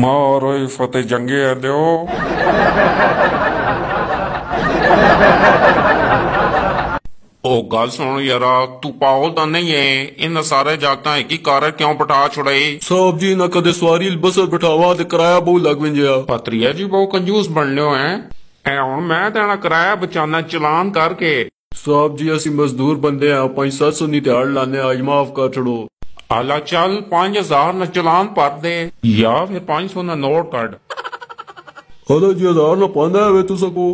मारो फतेह जंगे दो। ओ गल सुन यारा, तू पागल तो नहीं है? इन सारे जागता है कि कार क्यों बिठा छुड़ाई? साहब जी ना कदे सवारी बस बिठावा ते किराया बहुत लग वेंजा। पत्रिया जी बहुत कंजूस बन लियो है। ए हुण मैं तेना किराया बचाना चलान करके। साहब जी असि मजदूर बंदे हैं, 500-700 नी दिहाड़ लाने, आज माफ कर छड़ो। आला चल 5000 न चलान भर दे, या फिर 500 न नोट कट। हलो जी 1000 ना पांदा है तू सको।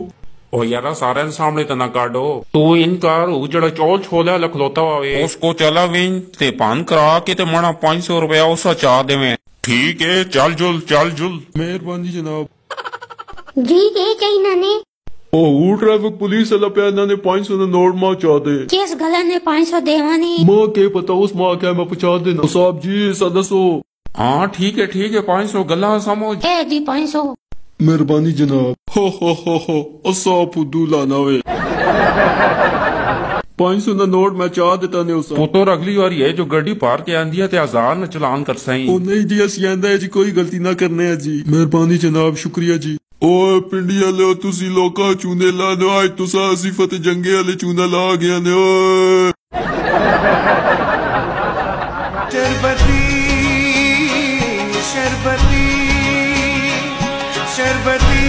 ओ यारा सारे सामने तना काटो। तू इनकार जड़ा चौल छोला लखलोता हुए उसको चला विन ते पान करा के ते मना 500 रुपया उसा चाह देवे। ठीक है चल जुल चल जुल। मेहरबानी जनाब जी। ये कहीं ना ने ओ ट्रैफिक पुलिस वाला पे ना ने 500 ना नोट मां चाह दे। किस गला ने 500 देवानी? मां के पता उस मां क्या मैं पहुंचा देना। साहब जी सदसो। हाँ ठीक है 500 गला समझ। ए जी 500। मेहरबानी जनाब। हो असा फुद्दू लाना वे। 500 ना नोट मैं चाह देता ने उसा। पुत्र अगली बार ये जो गड्डी पार के आंदी है ते 1000 न चलान कर सही। ओ नहीं जी असी आंदा है जी, कोई गलती ना करने है जी। मेहरबानी जनाब शुक्रिया जी। ओ पिंडी वाले तुसी लोका चूने ला दो, आज तुसा असी फतेह जंगे वाले चूना ला गया ने। शरबती शरबती शरबती